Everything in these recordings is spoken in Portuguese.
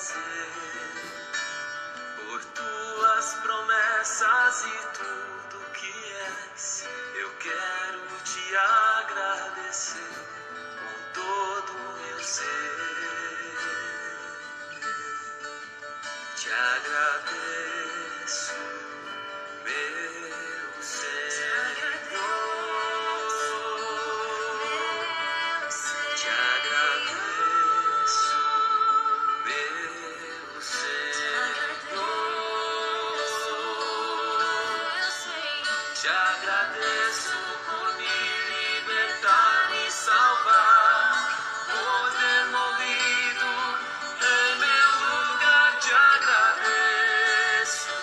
fazer por tuas promessas e tudo que és. Eu quero te agradecer com todo o meu ser. Te agradeço, meu Senhor. Te agradeço, meu Senhor. Te agradeço por me libertar, me salvar, por ter morrido em meu lugar. Te agradeço,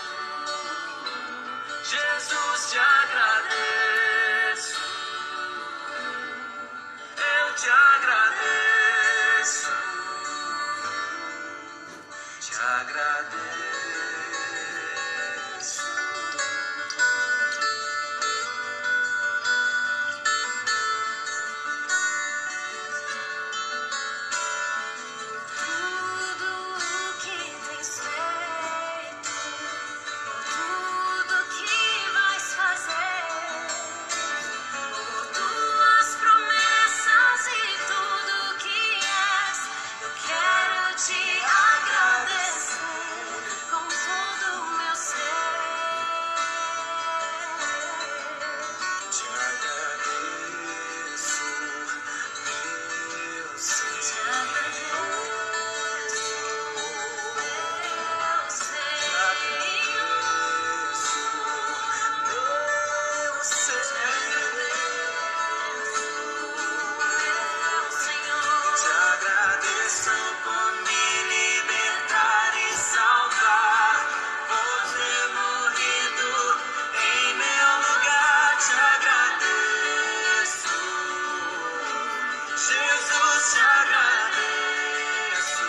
Jesus, te agradeço. Eu te agradeço, te agradeço. Tudo o que tens feito, tudo que vais fazer, por tuas promessas e tudo que és. Eu quero te agradecer com todo o meu ser. Te agradeço, meu Senhor. Te agradeço por me libertar e salvar, por ter morrido em meu lugar. Te agradeço, Jesus, te agradeço.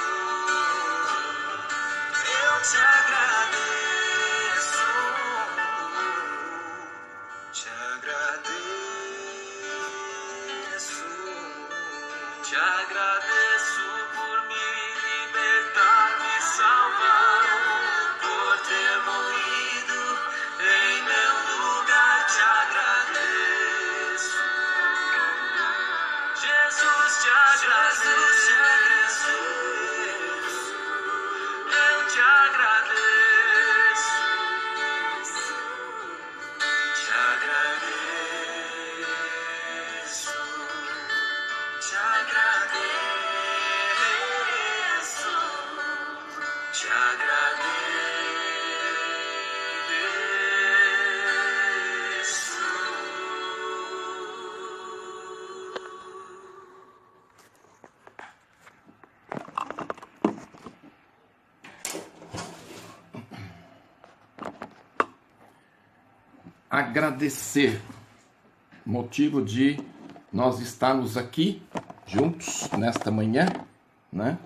Eu te agradeço, te agradeço. Te agradeço por me libertar, me salvar, por ter morrido em meu lugar. Te agradeço, Jesus, te agradeço. Eu te agradeço, te agradeço, te agradeço, te Agradecer, motivo de nós estarmos aqui juntos nesta manhã, né?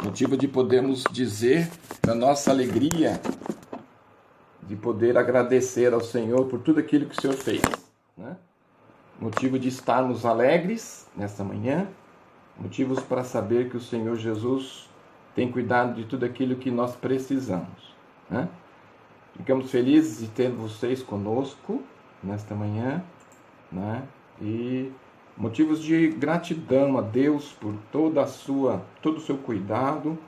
Motivo de podermos dizer da nossa alegria de poder agradecer ao Senhor por tudo aquilo que o Senhor fez, né? Motivo de estarmos alegres nesta manhã, motivos para saber que o Senhor Jesus tem cuidado de tudo aquilo que nós precisamos, né? Ficamos felizes de ter vocês conosco nesta manhã, né? E motivos de gratidão a Deus por todo o seu cuidado,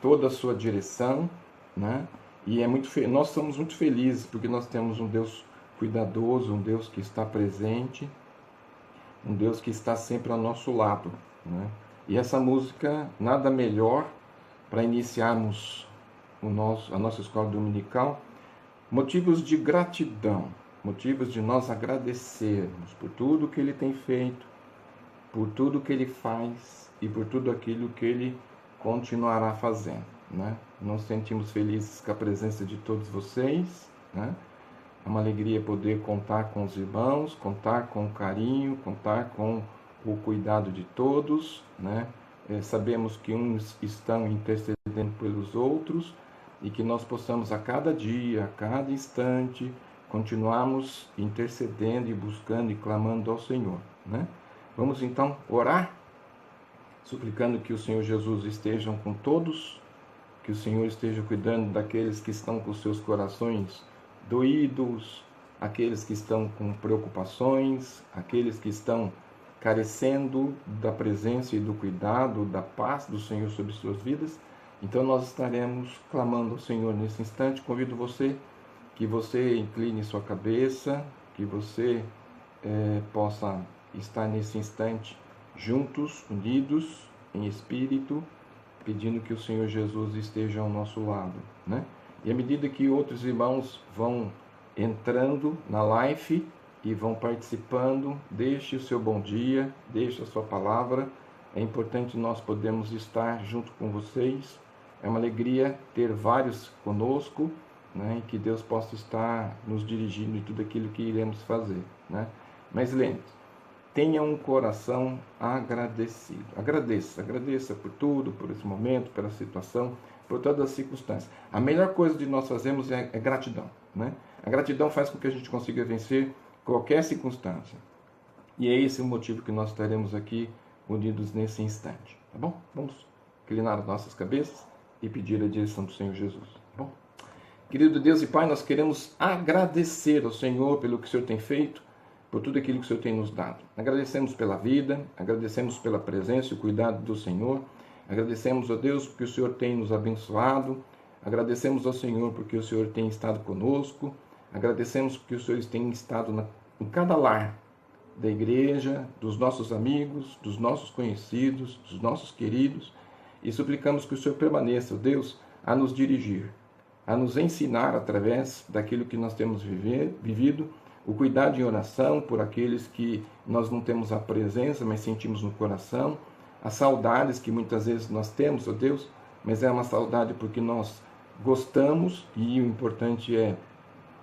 toda a sua direção, né? E nós somos muito felizes porque nós temos um Deus cuidadoso, um Deus que está presente, um Deus que está sempre ao nosso lado, né? E essa música, nada melhor para iniciarmos a nossa escola dominical. Motivos de gratidão, motivos de nós agradecermos por tudo que Ele tem feito, por tudo que Ele faz e por tudo aquilo que Ele continuará fazendo, né? Nós sentimos felizes com a presença de todos vocês, né? É uma alegria poder contar com os irmãos, contar com o carinho, contar com o cuidado de todos, né? Sabemos que uns estão intercedendo pelos outros, e que nós possamos a cada dia, a cada instante, continuarmos intercedendo e buscando e clamando ao Senhor, né? Vamos então orar, suplicando que o Senhor Jesus esteja com todos que o Senhor esteja cuidando daqueles que estão com seus corações doídos, aqueles que estão com preocupações, aqueles que estão carecendo da presença e do cuidado, da paz do Senhor sobre suas vidas. Então nós estaremos clamando ao Senhor nesse instante. Convido você que você incline sua cabeça, que você possa estar nesse instante juntos, unidos em espírito, pedindo que o Senhor Jesus esteja ao nosso lado, né? E à medida que outros irmãos vão entrando na live e vão participando, deixe o seu bom dia, deixe a sua palavra. É importante nós podermos estar junto com vocês. É uma alegria ter vários conosco, né? E que Deus possa estar nos dirigindo em tudo aquilo que iremos fazer, né? Mas lembre-se, tenha um coração agradecido. Agradeça por tudo, por esse momento, pela situação, por todas as circunstâncias. A melhor coisa de nós fazermos é gratidão, né? A gratidão faz com que a gente consiga vencer qualquer circunstância. E é esse o motivo que nós estaremos aqui unidos nesse instante, tá bom? Vamos inclinar as nossas cabeças e pedir a direção do Senhor Jesus, tá bom? Querido Deus e Pai, nós queremos agradecer ao Senhor pelo que o Senhor tem feito, por tudo aquilo que o Senhor tem nos dado. Agradecemos pela vida, agradecemos pela presença e o cuidado do Senhor, agradecemos a Deus porque o Senhor tem nos abençoado, agradecemos ao Senhor porque o Senhor tem estado conosco, agradecemos porque o Senhor tem estado em cada lar da igreja, dos nossos amigos, dos nossos conhecidos, dos nossos queridos, e suplicamos que o Senhor permaneça, Deus, a nos dirigir, a nos ensinar através daquilo que nós temos vivido, o cuidado em oração por aqueles que nós não temos a presença, mas sentimos no coração, as saudades que muitas vezes nós temos, ó Deus, mas é uma saudade porque nós gostamos, e o importante é,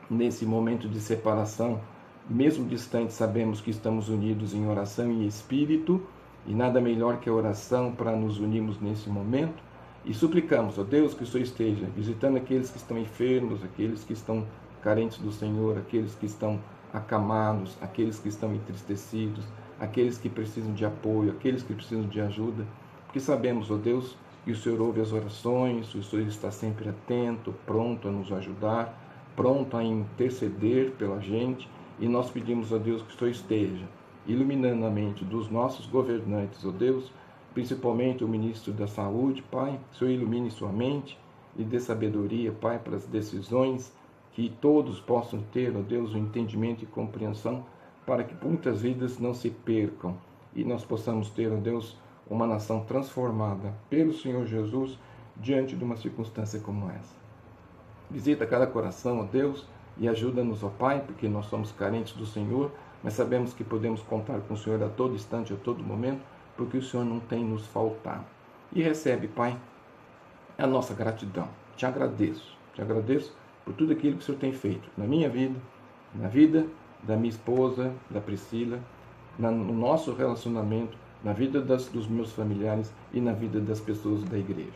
nesse momento de separação, mesmo distante, sabemos que estamos unidos em oração e espírito, e nada melhor que a oração para nos unirmos nesse momento. E suplicamos, ó Deus, que o Senhor esteja visitando aqueles que estão enfermos, aqueles que estão carentes do Senhor, aqueles que estão acamados, aqueles que estão entristecidos, aqueles que precisam de apoio, aqueles que precisam de ajuda, porque sabemos, ó Deus, que o Senhor ouve as orações, o Senhor está sempre atento, pronto a nos ajudar, pronto a interceder pela gente, e nós pedimos a Deus que o Senhor esteja iluminando a mente dos nossos governantes, ó Deus, principalmente o ministro da Saúde, Pai, que o Senhor ilumine sua mente e dê sabedoria, Pai, para as decisões, que todos possam ter, ó Deus, o entendimento e compreensão, para que muitas vidas não se percam e nós possamos ter, ó Deus, uma nação transformada pelo Senhor Jesus diante de uma circunstância como essa. Visita cada coração, ó Deus, e ajuda-nos, ó Pai, porque nós somos carentes do Senhor, mas sabemos que podemos contar com o Senhor a todo instante, a todo momento, porque o Senhor não tem nos faltado. E recebe, Pai, a nossa gratidão. Te agradeço por tudo aquilo que o Senhor tem feito na minha vida, na vida da minha esposa, da Priscila, no nosso relacionamento, na vida dos meus familiares e na vida das pessoas da igreja.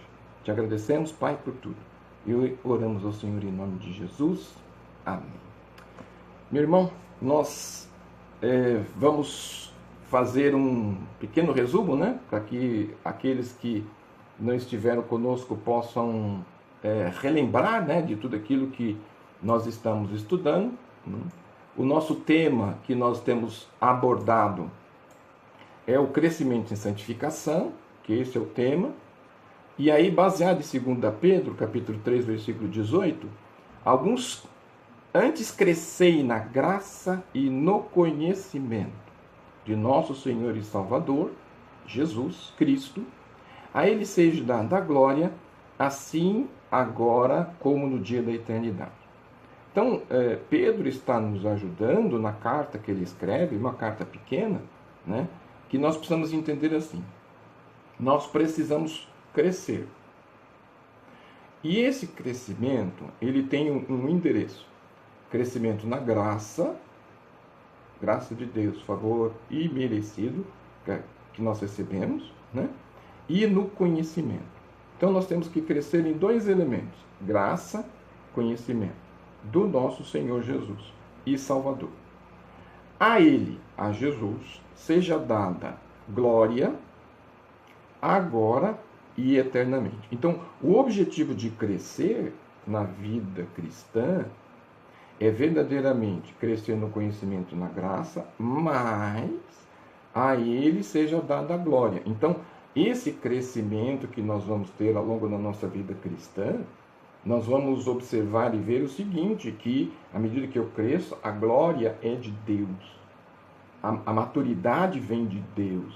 Te agradecemos, Pai, por tudo. E oramos ao Senhor em nome de Jesus. Amém. Meu irmão, nós vamos fazer um pequeno resumo, né? Para que aqueles que não estiveram conosco possam relembrar, né, de tudo aquilo que nós estamos estudando. O nosso tema que nós temos abordado é o crescimento em santificação, que esse é o tema. E aí, baseado em 2 Pedro, capítulo 3, versículo 18, alguns antes crescei na graça e no conhecimento de nosso Senhor e Salvador, Jesus Cristo. A Ele seja dada a glória, assim agora como no dia da eternidade. Então, Pedro está nos ajudando na carta que ele escreve, uma carta pequena, né, que nós precisamos entender assim. Nós precisamos crescer. E esse crescimento, ele tem um endereço. Crescimento na graça de Deus, favor imerecido que nós recebemos, né, e no conhecimento. Então nós temos que crescer em dois elementos: graça, conhecimento do nosso Senhor Jesus e Salvador. A Ele, a Jesus, seja dada glória, agora e eternamente. Então, o objetivo de crescer na vida cristã é verdadeiramente crescer no conhecimento, na graça, mas a Ele seja dada a glória. Então, esse crescimento que nós vamos ter ao longo da nossa vida cristã, nós vamos observar e ver o seguinte, que à medida que eu cresço, a glória é de Deus. A maturidade vem de Deus.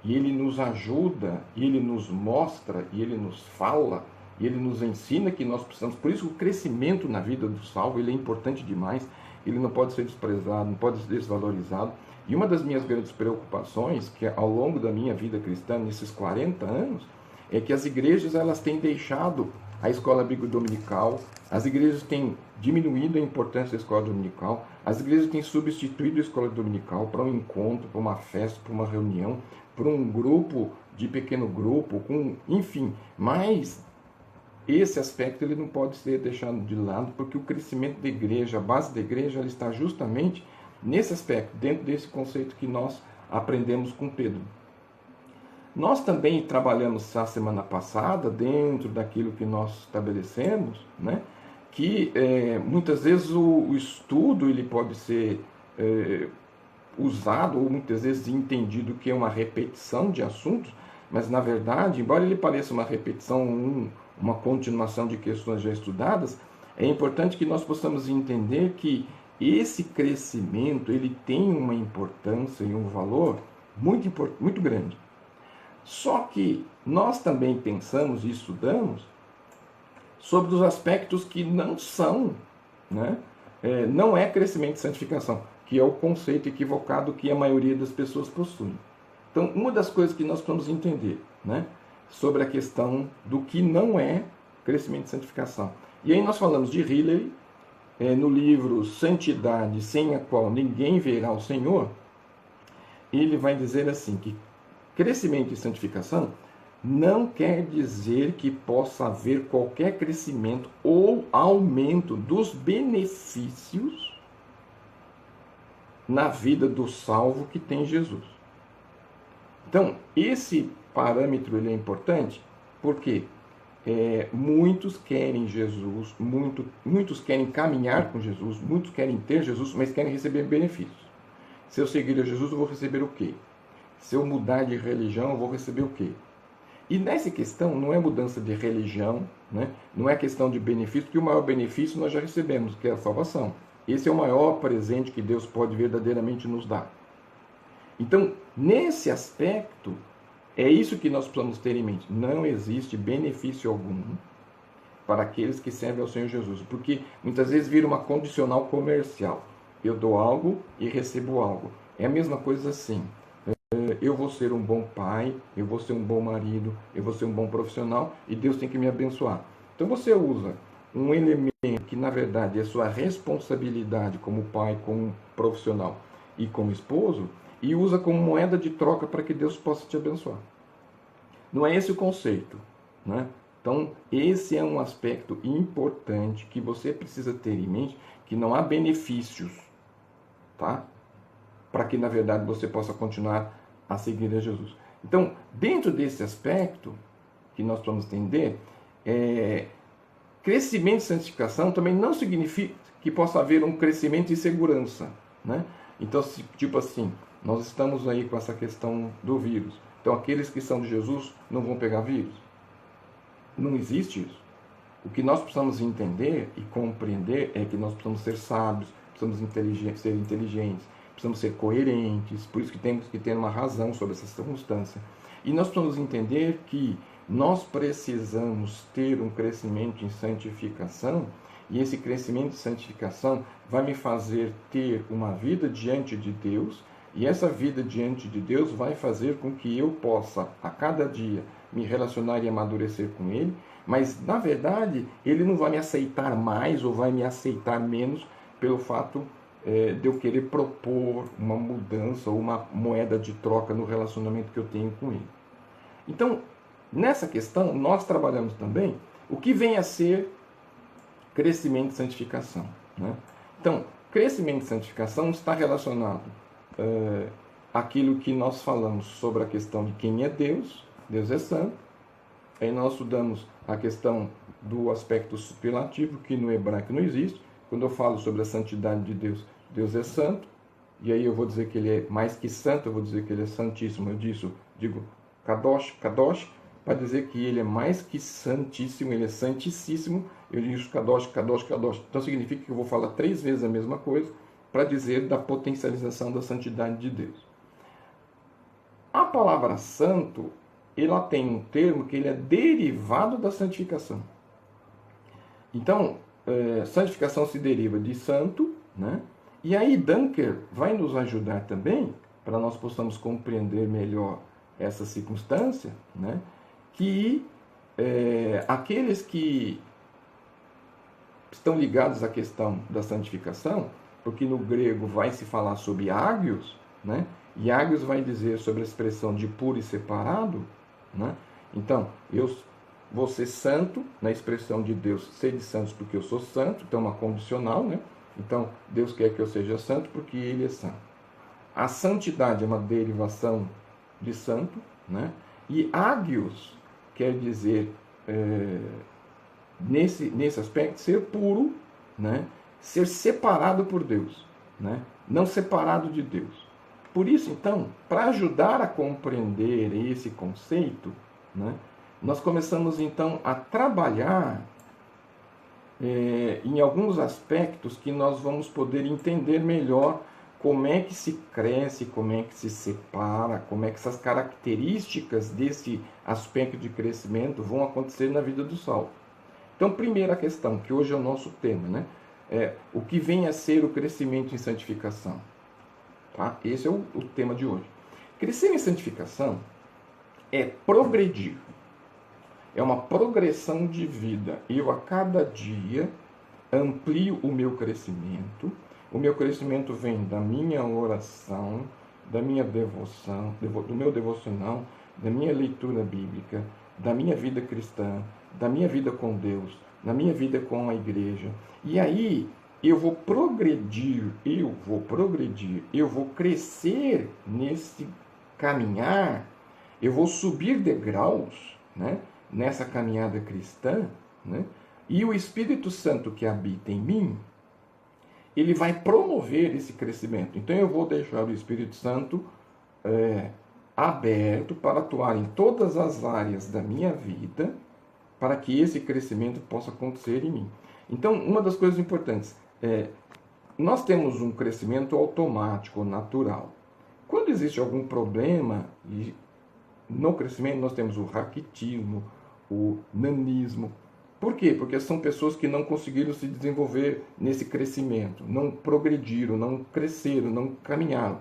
E Ele nos ajuda, e Ele nos mostra, e Ele nos fala, e Ele nos ensina que nós precisamos. Por isso o crescimento na vida do salvo, ele é importante demais. Ele não pode ser desprezado, não pode ser desvalorizado. E uma das minhas grandes preocupações, que ao longo da minha vida cristã, nesses 40 anos, é que as igrejas elas têm deixado a escola bíblica dominical, as igrejas têm diminuído a importância da escola dominical, as igrejas têm substituído a escola dominical para um encontro, para uma festa, para uma reunião, para um grupo de pequeno grupo, enfim. Mas esse aspecto ele não pode ser deixado de lado, porque o crescimento da igreja, a base da igreja, ela está justamente nesse aspecto, dentro desse conceito que nós aprendemos com Pedro. Nós também trabalhamos a semana passada, dentro daquilo que nós estabelecemos, né, que muitas vezes o estudo ele pode ser usado, ou muitas vezes entendido que é uma repetição de assuntos, mas na verdade, embora ele pareça uma repetição, uma continuação de questões já estudadas, é importante que nós possamos entender que esse crescimento ele tem uma importância e um valor muito grande. Só que nós também pensamos e estudamos sobre os aspectos que não são, né? Não é crescimento e santificação, que é o conceito equivocado que a maioria das pessoas possui. Então, uma das coisas que nós precisamos entender, né, sobre a questão do que não é crescimento e santificação. E aí nós falamos de Hillary, no livro Santidade, sem a qual ninguém verá o Senhor, ele vai dizer assim, que crescimento e santificação não quer dizer que possa haver qualquer crescimento ou aumento dos benefícios na vida do salvo que tem Jesus. Então, esse parâmetro ele é importante porque muitos querem Jesus, muitos querem caminhar com Jesus, muitos querem ter Jesus, mas querem receber benefícios. Se eu seguir a Jesus, eu vou receber o quê? Se eu mudar de religião, eu vou receber o quê? E nessa questão não é mudança de religião, né? Não é questão de benefício, porque o maior benefício nós já recebemos, que é a salvação. Esse é o maior presente que Deus pode verdadeiramente nos dar. Então, nesse aspecto, é isso que nós precisamos ter em mente. Não existe benefício algum para aqueles que servem ao Senhor Jesus, porque muitas vezes vira uma condicional comercial. Eu dou algo e recebo algo. É a mesma coisa assim. Eu vou ser um bom pai, eu vou ser um bom marido, eu vou ser um bom profissional e Deus tem que me abençoar. Então você usa um elemento que na verdade é sua responsabilidade como pai, como profissional e como esposo e usa como moeda de troca para que Deus possa te abençoar. Não é esse o conceito, né? Então esse é um aspecto importante que você precisa ter em mente, que não há benefícios, tá? Para que na verdade você possa continuar a seguir a Jesus. Então, dentro desse aspecto que nós vamos entender, crescimento e santificação também não significa que possa haver um crescimento em segurança, né? Então, tipo assim, nós estamos aí com essa questão do vírus. Então, aqueles que são de Jesus não vão pegar vírus? Não existe isso. O que nós precisamos entender e compreender é que nós precisamos ser sábios, precisamos ser inteligentes, precisamos ser coerentes, por isso que temos que ter uma razão sobre essa circunstância. E nós precisamos entender que nós precisamos ter um crescimento em santificação, e esse crescimento em santificação vai me fazer ter uma vida diante de Deus, e essa vida diante de Deus vai fazer com que eu possa, a cada dia, me relacionar e amadurecer com Ele, mas, na verdade, Ele não vai me aceitar mais ou vai me aceitar menos pelo fato de eu querer propor uma mudança ou uma moeda de troca no relacionamento que eu tenho com Ele. Então, nessa questão, nós trabalhamos também o que vem a ser crescimento e santificação, né? Então, crescimento e santificação está relacionado àquilo que nós falamos sobre a questão de quem é Deus. Deus é santo, Aí nós estudamos a questão do aspecto superlativo, que no hebraico não existe. Quando eu falo sobre a santidade de Deus, Deus é santo, e aí eu vou dizer que ele é mais que santo, eu vou dizer que ele é santíssimo. Eu digo Kadosh, Kadosh, para dizer que ele é mais que santíssimo, ele é santíssimo. Eu digo Kadosh, Kadosh, Kadosh. Então significa que eu vou falar 3 vezes a mesma coisa para dizer da potencialização da santidade de Deus. A palavra santo, ela tem um termo que ele é derivado da santificação. Então, santificação se deriva de santo, né? E aí Dunker vai nos ajudar também, para nós possamos compreender melhor essa circunstância, né? Que aqueles que estão ligados à questão da santificação, porque no grego vai se falar sobre ágios, né? E ágios vai dizer sobre a expressão de puro e separado, né? Então, eu vou ser santo, na expressão de Deus, ser de santos porque eu sou santo, então é uma condicional, né? Então, Deus quer que eu seja santo porque Ele é santo. A santidade é uma derivação de santo, né? E ágios quer dizer, nesse aspecto, ser puro, né? Ser separado por Deus, né? Não separado de Deus. Por isso, então, para ajudar a compreender esse conceito, né? Nós começamos, então, a trabalhar em alguns aspectos que nós vamos poder entender melhor como é que se cresce, como é que se separa, como é que essas características desse aspecto de crescimento vão acontecer na vida do salvo. Então, primeira questão, que hoje é o nosso tema, né? O que vem a ser o crescimento em santificação. Tá? Esse é o tema de hoje. Crescer em santificação é progredir. É uma progressão de vida. Eu, a cada dia, amplio o meu crescimento. O meu crescimento vem da minha oração, da minha devoção, do meu devocional, da minha leitura bíblica, da minha vida cristã, da minha vida com Deus, da minha vida com a igreja. E aí, eu vou progredir, eu vou crescer nesse caminhar, eu vou subir degraus, né? Nessa caminhada cristã, né? E o Espírito Santo que habita em mim, ele vai promover esse crescimento. Então eu vou deixar o Espírito Santo aberto para atuar em todas as áreas da minha vida, para que esse crescimento possa acontecer em mim. Então, uma das coisas importantes nós temos um crescimento automático, natural. Quando existe algum problema no crescimento, nós temos o raquitismo, o nanismo. Por quê? Porque são pessoas que não conseguiram se desenvolver nesse crescimento, não progrediram, não cresceram, não caminharam.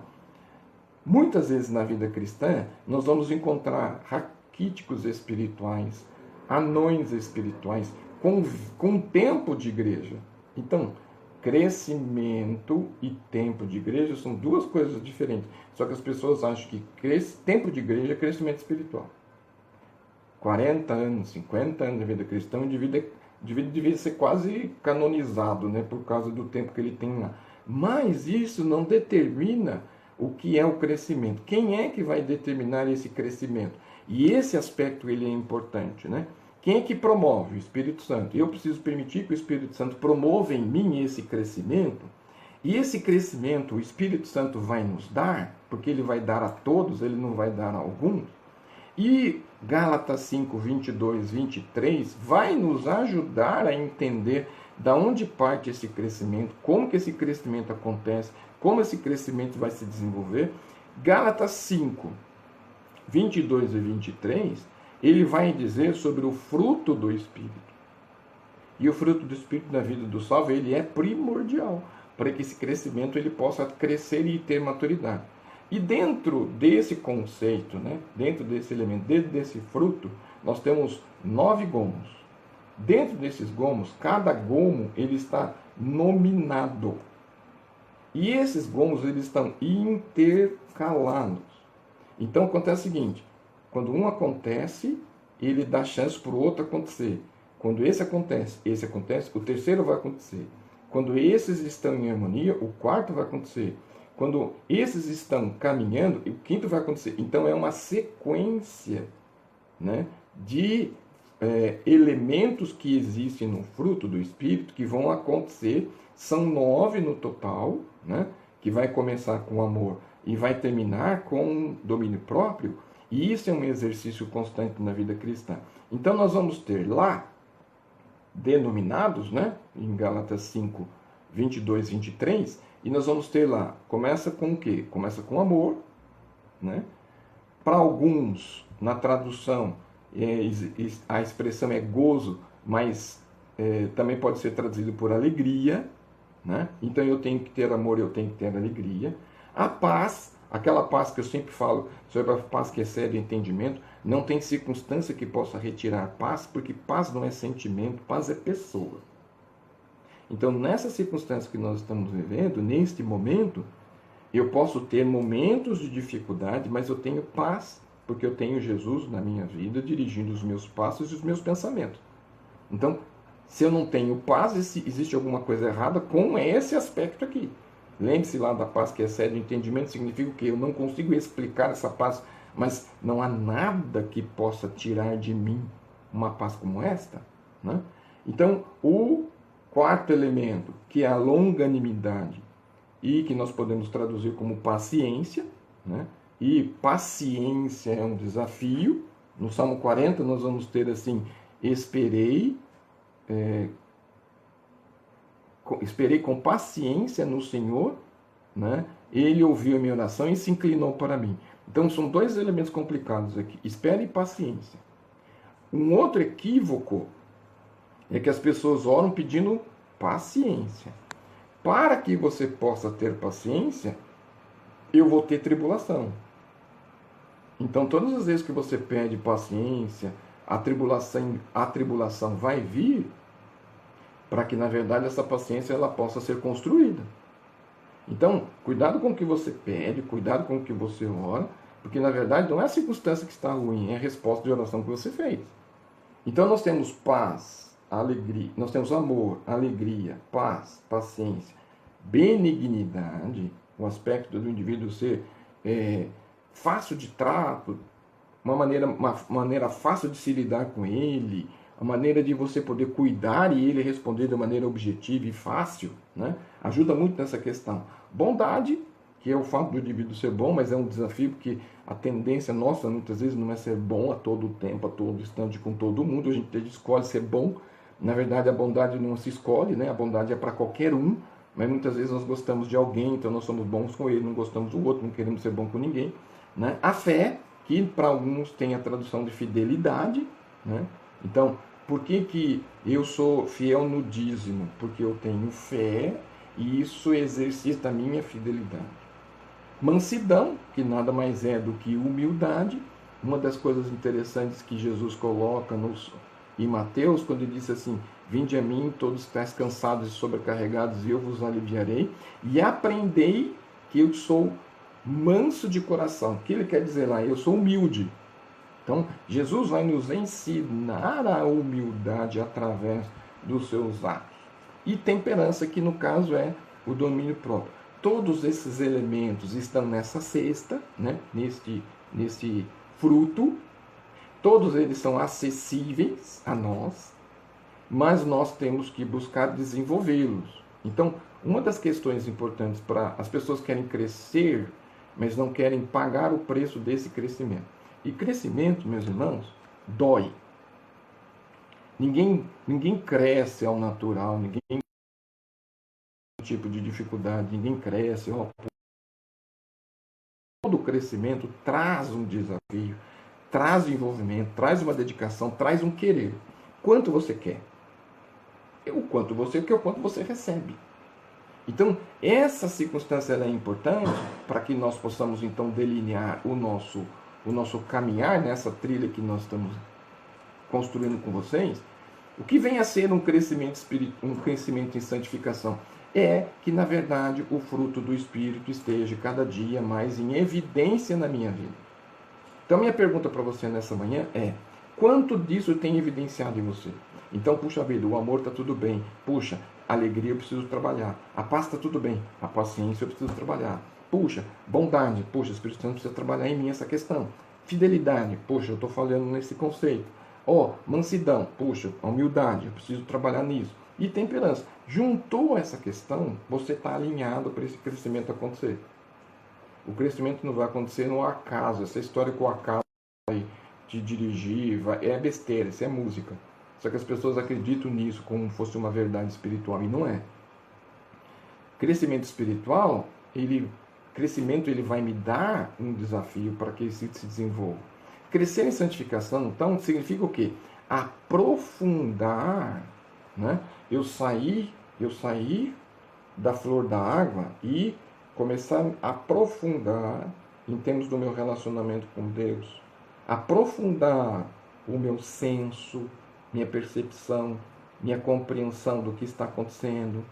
Muitas vezes na vida cristã, nós vamos encontrar raquíticos espirituais, anões espirituais, com tempo de igreja. Então, crescimento e tempo de igreja são duas coisas diferentes. Só que as pessoas acham que tempo de igreja é crescimento espiritual. 40 anos, 50 anos de vida cristã, o indivíduo devia ser quase canonizado, né, por causa do tempo que ele tem lá. Mas isso não determina o que é o crescimento. Quem é que vai determinar esse crescimento? E esse aspecto ele é importante, né? Quem é que promove? O Espírito Santo. Eu preciso permitir que o Espírito Santo promova em mim esse crescimento. E esse crescimento o Espírito Santo vai nos dar, porque ele vai dar a todos, ele não vai dar a alguns. E Gálatas 5, 22, 23 vai nos ajudar a entender da onde parte esse crescimento, como que esse crescimento acontece, como esse crescimento vai se desenvolver. Gálatas 5, 22 e 23, ele vai dizer sobre o fruto do Espírito. E o fruto do Espírito na vida do salvo, ele é primordial para que esse crescimento ele possa crescer e ter maturidade. E dentro desse conceito, né, dentro desse elemento, dentro desse fruto, nós temos 9 gomos. Dentro desses gomos, cada gomo ele está nominado. E esses gomos eles estão intercalados. Então acontece o seguinte, quando um acontece, ele dá chance para o outro acontecer. Quando esse acontece, o terceiro vai acontecer. Quando esses estão em harmonia, o quarto vai acontecer. Quando esses estão caminhando, o quinto vai acontecer. Então é uma sequência, né, de elementos que existem no fruto do Espírito que vão acontecer, são 9 no total, né? Que vai começar com amor e vai terminar com domínio próprio, e isso é um exercício constante na vida cristã. Então nós vamos ter lá, denominados, né? Em Gálatas 5, 22, 23, e nós vamos ter lá, começa com o quê? Começa com amor, né? Para alguns, na tradução, a expressão é gozo, mas também pode ser traduzido por alegria, né? Então eu tenho que ter amor, eu tenho que ter alegria. A paz, aquela paz que eu sempre falo sobre a paz que excede o entendimento, não tem circunstância que possa retirar paz, porque paz não é sentimento, paz é pessoa. Então, nessa circunstância que nós estamos vivendo, neste momento, eu posso ter momentos de dificuldade, mas eu tenho paz, porque eu tenho Jesus na minha vida, dirigindo os meus passos e os meus pensamentos. Então, se eu não tenho paz, existe alguma coisa errada com esse aspecto aqui. Lembre-se lá da paz que excede o entendimento, significa o quê? Eu não consigo explicar essa paz, mas não há nada que possa tirar de mim uma paz como esta, né? Então, o quarto elemento, que é a longanimidade, e que nós podemos traduzir como paciência, né? E paciência é um desafio. No Salmo 40 nós vamos ter assim, esperei com paciência no Senhor, né? Ele ouviu a minha oração e se inclinou para mim. Então são dois elementos complicados aqui, espera e paciência. Um outro equívoco é que as pessoas oram pedindo paciência. Para que você possa ter paciência, eu vou ter tribulação. Então todas as vezes que você pede paciência, a tribulação vai vir, para que na verdade essa paciência ela possa ser construída. Então, cuidado com o que você pede, cuidado com o que você ora, porque na verdade não é a circunstância que está ruim, é a resposta de oração que você fez. Então nós temos paz, alegria, nós temos amor, alegria, paz, paciência, benignidade, o aspecto do indivíduo ser fácil de trato, uma maneira fácil de se lidar com ele, a maneira de você poder cuidar e ele responder de maneira objetiva e fácil, né? Ajuda muito nessa questão. Bondade, que é o fato do indivíduo ser bom, mas é um desafio porque a tendência nossa muitas vezes não é ser bom a todo tempo, a todo instante com todo mundo. A gente escolhe ser bom. Na verdade, a bondade não se escolhe, né? A bondade é para qualquer um, mas muitas vezes nós gostamos de alguém, então nós somos bons com ele, não gostamos do outro, não queremos ser bom com ninguém, né? A fé, que para alguns tem a tradução de fidelidade, né? Então, por que eu sou fiel no dízimo? Porque eu tenho fé e isso exercita a minha fidelidade. Mansidão, que nada mais é do que humildade. Uma das coisas interessantes que Jesus coloca em Mateus, quando ele disse assim, vinde a mim todos que estáis cansados e sobrecarregados e eu vos aliviarei, e aprendei que eu sou manso de coração. O que ele quer dizer lá? Eu sou humilde. Então, Jesus vai nos ensinar a humildade através dos seus atos. E temperança, que no caso é o domínio próprio. Todos esses elementos estão nessa cesta, né? nesse fruto. Todos eles são acessíveis a nós, mas nós temos que buscar desenvolvê-los. Então, uma das questões importantes para as pessoas que querem crescer, mas não querem pagar o preço desse crescimento. E crescimento, meus irmãos, dói. Ninguém cresce ao natural, ninguém tem tipo de dificuldade, ninguém cresce. Todo crescimento traz um desafio, traz envolvimento, traz uma dedicação, traz um querer. Quanto você quer? O quanto você quer, o quanto você recebe. Então, essa circunstância ela é importante para que nós possamos então delinear o nosso caminhar nessa trilha que nós estamos construindo com vocês. O que vem a ser um crescimento espiritual, um crescimento em santificação, é que na verdade o fruto do Espírito esteja cada dia mais em evidência na minha vida. Então minha pergunta para você nessa manhã é: quanto disso tem evidenciado em você? Então, puxa vida, o amor está tudo bem. Puxa, a alegria eu preciso trabalhar. A paz está tudo bem. A paciência eu preciso trabalhar. Puxa, bondade. Puxa, o Espírito Santo precisa trabalhar em mim essa questão. Fidelidade. Poxa, eu estou falhando nesse conceito. Mansidão, puxa, a humildade, eu preciso trabalhar nisso. E temperança. Juntou essa questão, você está alinhado para esse crescimento acontecer. O crescimento não vai acontecer no acaso. Essa história que o acaso vai te dirigir, é besteira, isso é música. Só que as pessoas acreditam nisso como se fosse uma verdade espiritual, e não é. Crescimento espiritual, crescimento ele vai me dar um desafio para que ele se desenvolva. Crescer em santificação, então, significa o quê? Aprofundar, né? Eu sair da flor da água e começar a aprofundar em termos do meu relacionamento com Deus. Aprofundar o meu senso, minha percepção, minha compreensão do que está acontecendo.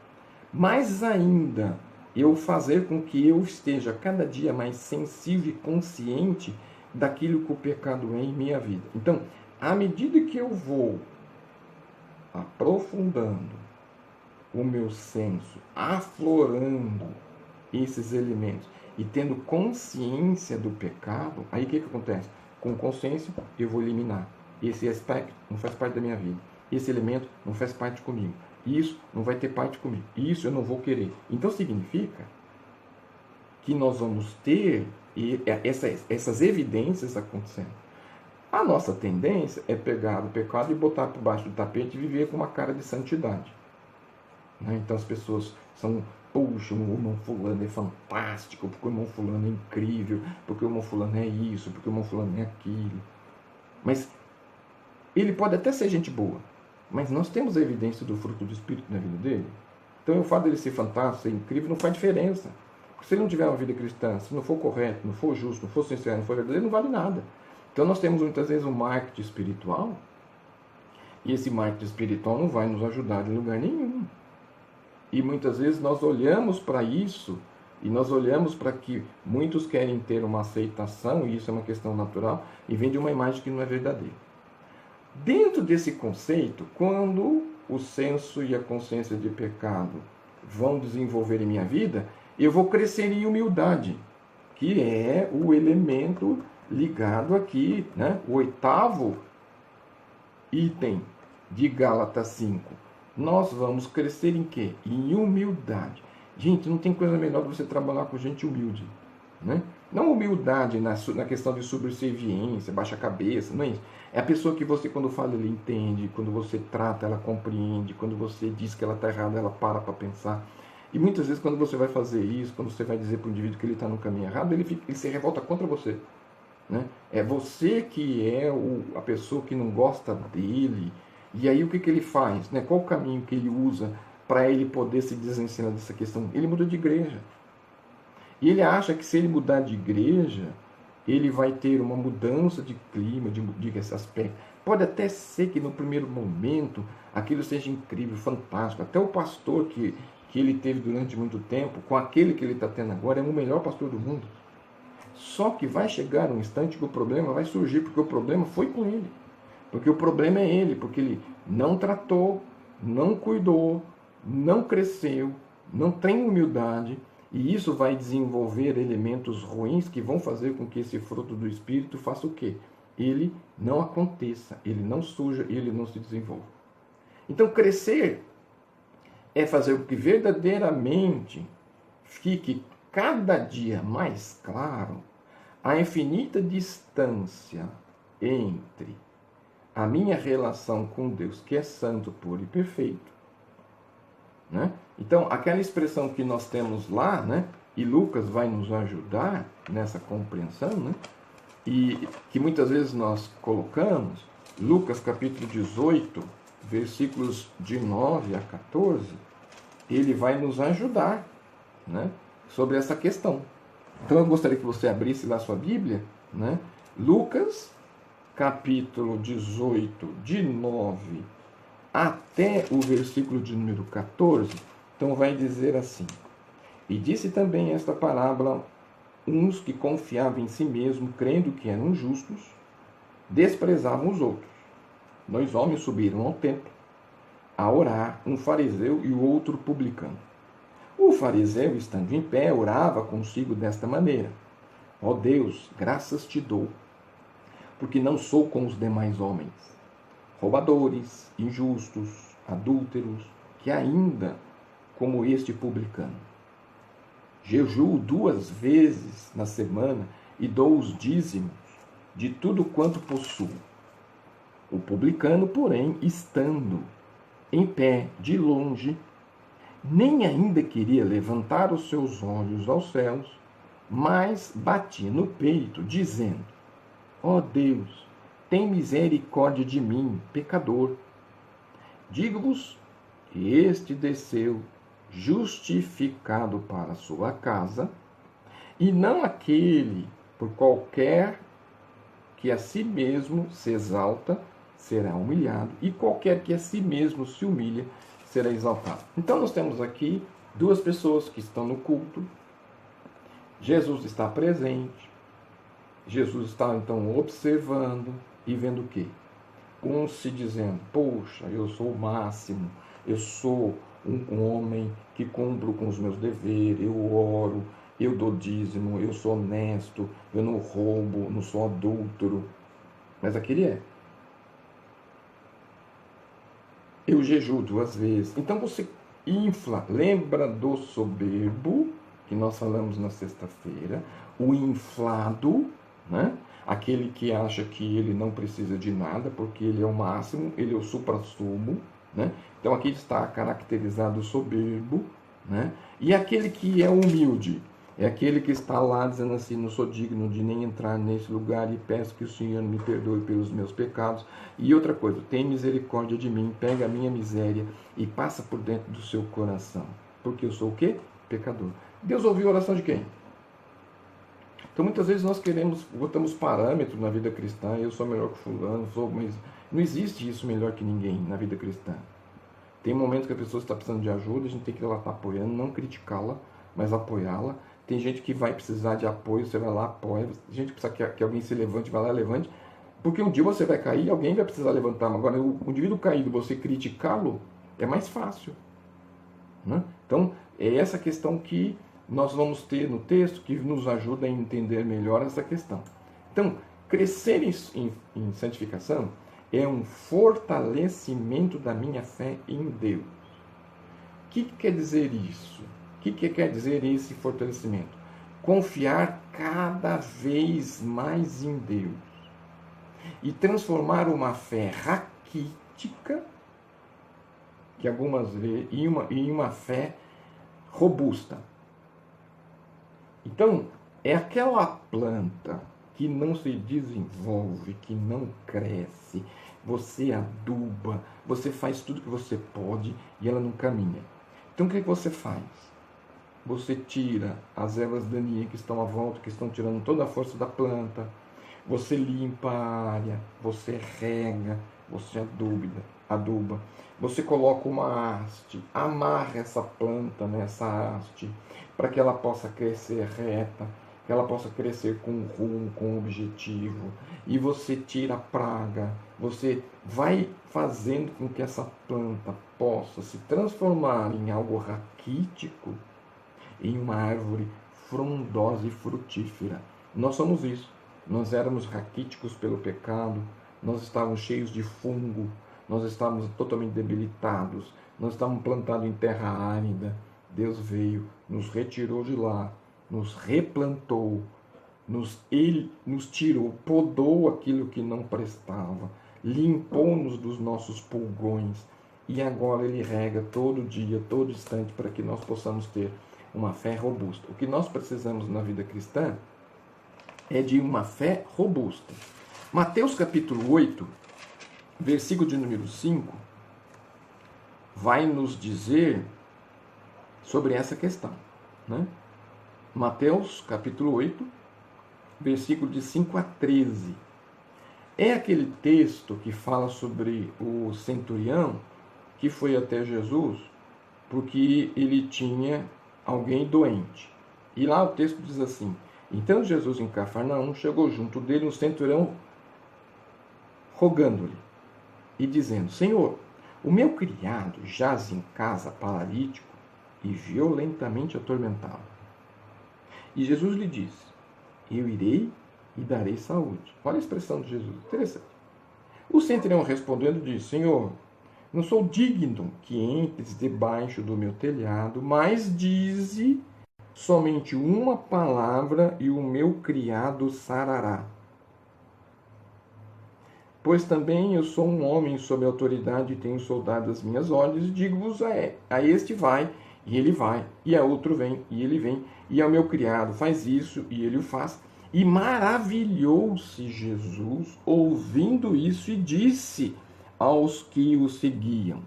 Mais ainda, eu fazer com que eu esteja cada dia mais sensível e consciente daquilo que o pecado é em minha vida. Então, à medida que eu vou aprofundando o meu senso, aflorando esses elementos e tendo consciência do pecado, aí o que acontece? Com consciência, eu vou eliminar. Esse aspecto não faz parte da minha vida. Esse elemento não faz parte comigo. Isso não vai ter parte comigo. Isso eu não vou querer. Então significa que nós vamos ter essas evidências acontecendo. A nossa tendência é pegar o pecado e botar por baixo do tapete e viver com uma cara de santidade. Então as pessoas são, puxa, o irmão fulano é fantástico, porque o irmão fulano é incrível, porque o irmão fulano é isso, porque o irmão fulano é aquilo. Mas ele pode até ser gente boa, mas nós temos a evidência do fruto do Espírito na vida dele. Então o fato dele ser fantástico, ser incrível, não faz diferença. Porque se ele não tiver uma vida cristã, se não for correto, não for justo, não for sincero, não for verdadeiro, não vale nada. Então nós temos muitas vezes um marketing espiritual, e esse marketing espiritual não vai nos ajudar em lugar nenhum. E muitas vezes nós olhamos para isso, e nós olhamos para que muitos querem ter uma aceitação, e isso é uma questão natural, e vem de uma imagem que não é verdadeira. Dentro desse conceito, quando o senso e a consciência de pecado vão desenvolver em minha vida, eu vou crescer em humildade, que é o elemento ligado aqui, né? O 8º item de Gálatas 5. Nós vamos crescer em quê? Em humildade. Gente, não tem coisa melhor do que você trabalhar com gente humilde, né? Não humildade na questão de subserviência, baixa cabeça, não é isso. É a pessoa que você, quando fala, ele entende, quando você trata, ela compreende, quando você diz que ela está errada, ela para pensar. E muitas vezes, quando você vai fazer isso, quando você vai dizer para o indivíduo que ele está no caminho errado, ele se revolta contra você, né? É você que é a pessoa que não gosta dele. E aí o que ele faz, né? Qual o caminho que ele usa para ele poder se desensinar dessa questão? Ele muda de igreja. E ele acha que se ele mudar de igreja, ele vai ter uma mudança de clima, de esse aspecto. Pode até ser que no primeiro momento aquilo seja incrível, fantástico. Até o pastor que ele teve durante muito tempo, com aquele que ele está tendo agora, é o melhor pastor do mundo. Só que vai chegar um instante que o problema vai surgir, porque o problema foi com ele. Porque o problema é ele, porque ele não tratou, não cuidou, não cresceu, não tem humildade, e isso vai desenvolver elementos ruins que vão fazer com que esse fruto do Espírito faça o quê? Ele não aconteça, ele não surja, ele não se desenvolva. Então crescer é fazer com que verdadeiramente fique cada dia mais claro a infinita distância entre a minha relação com Deus, que é santo, puro e perfeito, né? Então, aquela expressão que nós temos lá, né? E Lucas vai nos ajudar nessa compreensão, né? E que muitas vezes nós colocamos, Lucas capítulo 18, versículos de 9 a 14, ele vai nos ajudar, né? Sobre essa questão. Então eu gostaria que você abrisse lá a sua Bíblia, né? Lucas capítulo 18, de 9 até o versículo de número 14, então vai dizer assim: E disse também esta parábola, uns que confiavam em si mesmos, crendo que eram justos, desprezavam os outros. 2 homens subiram ao templo a orar, um fariseu e o outro publicano. O fariseu, estando em pé, orava consigo desta maneira: Ó Deus, graças te dou, porque não sou como os demais homens, roubadores, injustos, adúlteros, que ainda como este publicano. Jejuo 2 vezes na semana e dou os dízimos de tudo quanto possuo. O publicano, porém, estando em pé de longe, nem ainda queria levantar os seus olhos aos céus, mas batia no peito, dizendo: ó Deus, tem misericórdia de mim, pecador. Digo-vos que este desceu justificado para a sua casa, e não aquele por qualquer que a si mesmo se exalta, será humilhado, e qualquer que a si mesmo se humilha, será exaltado. Então nós temos aqui duas pessoas que estão no culto. Jesus está presente. Jesus está então observando e vendo o quê? Uns se dizendo: poxa, eu sou o máximo, eu sou um homem que cumpro com os meus deveres, eu oro, eu dou dízimo, eu sou honesto, eu não roubo, não sou adúltero. Mas aquele é: eu jejuo 2 vezes. Então você infla, lembra do soberbo, que nós falamos na sexta-feira, o inflado, né? Aquele que acha que ele não precisa de nada, porque ele é o máximo, ele é o suprassumo, né? Então aqui está caracterizado o soberbo, né? E aquele que é humilde, é aquele que está lá dizendo assim: não sou digno de nem entrar nesse lugar e peço que o Senhor me perdoe pelos meus pecados. E outra coisa: tem misericórdia de mim, pega a minha miséria e passa por dentro do seu coração. Porque eu sou o quê? Pecador. Deus ouviu a oração de quem? Então muitas vezes nós botamos parâmetros na vida cristã: eu sou melhor que fulano, mas não existe isso melhor que ninguém na vida cristã. Tem momentos que a pessoa está precisando de ajuda, a gente tem que estar apoiando, não criticá-la, mas apoiá-la. Tem gente que vai precisar de apoio, você vai lá, apoia. Tem gente que precisa que alguém se levante, vai lá, levante. Porque um dia você vai cair e alguém vai precisar levantar. Agora, o indivíduo caído, você criticá-lo, é mais fácil, né? Então, é essa questão que nós vamos ter no texto que nos ajuda a entender melhor essa questão. Então, crescer em santificação é um fortalecimento da minha fé em Deus. O que quer dizer isso? O que quer dizer esse fortalecimento? Confiar cada vez mais em Deus e transformar uma fé raquítica, que algumas vezes, em uma fé robusta. Então, é aquela planta que não se desenvolve, que não cresce, você aduba, você faz tudo que você pode e ela não caminha. Então o que você faz? Você tira as ervas daninhas que estão à volta, que estão tirando toda a força da planta, você limpa a área, você rega, você aduba, você coloca uma haste, amarra essa planta nessa haste, para que ela possa crescer reta, que ela possa crescer com rumo, com objetivo, e você tira a praga, você vai fazendo com que essa planta possa se transformar em algo raquítico, em uma árvore frondosa e frutífera. Nós somos isso. Nós éramos raquíticos pelo pecado, nós estávamos cheios de fungo, nós estávamos totalmente debilitados, nós estávamos plantados em terra árida. Deus veio, nos retirou de lá, nos replantou, Ele nos tirou, podou aquilo que não prestava, limpou-nos dos nossos pulgões, e agora Ele rega todo dia, todo instante, para que nós possamos ter uma fé robusta. O que nós precisamos na vida cristã é de uma fé robusta. Mateus capítulo 8, versículo de número 5, vai nos dizer sobre essa questão, né? Mateus capítulo 8, versículo de 5 a 13. É aquele texto que fala sobre o centurião que foi até Jesus porque ele tinha alguém doente. E lá o texto diz assim: então Jesus em Cafarnaum chegou junto dele um centurião rogando-lhe e dizendo: Senhor, o meu criado jaz em casa paralítico e violentamente atormentado. E Jesus lhe disse: eu irei e darei saúde. Olha a expressão de Jesus, interessante. O centurião respondendo disse: Senhor, não sou digno que entres debaixo do meu telhado, mas dize somente uma palavra e o meu criado sarará. Pois também eu sou um homem sob autoridade e tenho soldado as minhas ordens, e digo-vos a este vai, e ele vai, e a outro vem, e ele vem, e ao meu criado faz isso, e ele o faz. E maravilhou-se Jesus ouvindo isso e disse aos que o seguiam: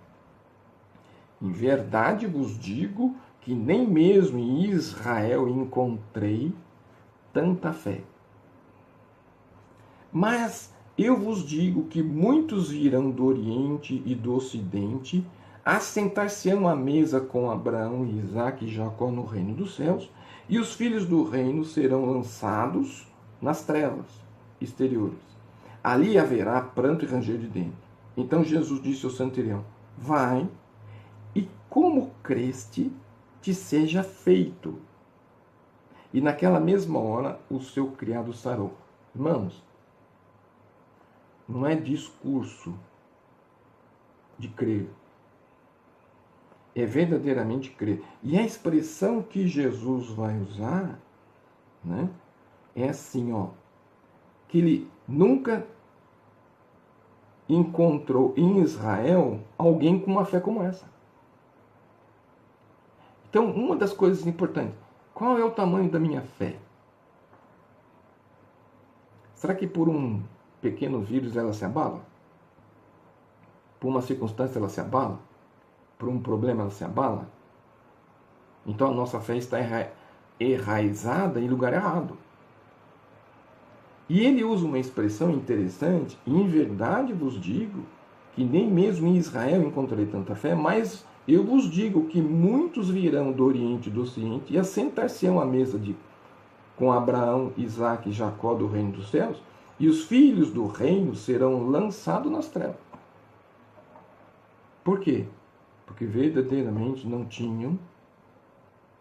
Em verdade vos digo que nem mesmo em Israel encontrei tanta fé. Mas eu vos digo que muitos virão do Oriente e do Ocidente, assentar-se-ão à mesa com Abraão, Isaque e Jacó no reino dos céus, e os filhos do reino serão lançados nas trevas exteriores. Ali haverá pranto e ranger de dentes. Então Jesus disse ao centurião: Vai, e como creste, te seja feito. E naquela mesma hora o seu criado sarou. Irmãos, não é discurso de crer. É verdadeiramente crer. E a expressão que Jesus vai usar, né, é assim, ó, que ele nunca encontrou em Israel alguém com uma fé como essa. Então, uma das coisas importantes, qual é o tamanho da minha fé? Será que por um pequeno vírus ela se abala? Por uma circunstância ela se abala? Por um problema ela se abala? Então a nossa fé está enraizada em lugar errado. E ele usa uma expressão interessante: em verdade vos digo que nem mesmo em Israel encontrei tanta fé, mas eu vos digo que muitos virão do Oriente e do Ocidente e assentar-se-ão à mesa com Abraão, Isaque e Jacó do reino dos céus, e os filhos do reino serão lançados nas trevas. Por quê? Porque verdadeiramente não tinham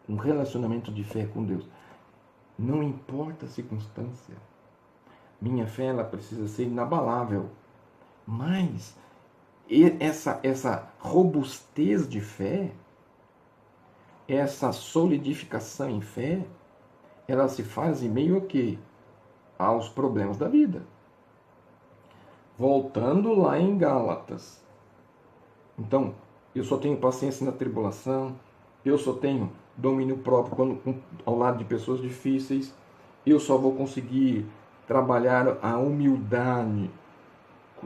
um relacionamento de fé com Deus. Não importa a circunstância. Minha fé ela precisa ser inabalável. Mas essa robustez de fé, essa solidificação em fé, ela se faz em meio a quê? Aos problemas da vida. Voltando lá em Gálatas. Então, eu só tenho paciência na tribulação, eu só tenho domínio próprio ao lado de pessoas difíceis, eu só vou conseguir trabalhar a humildade,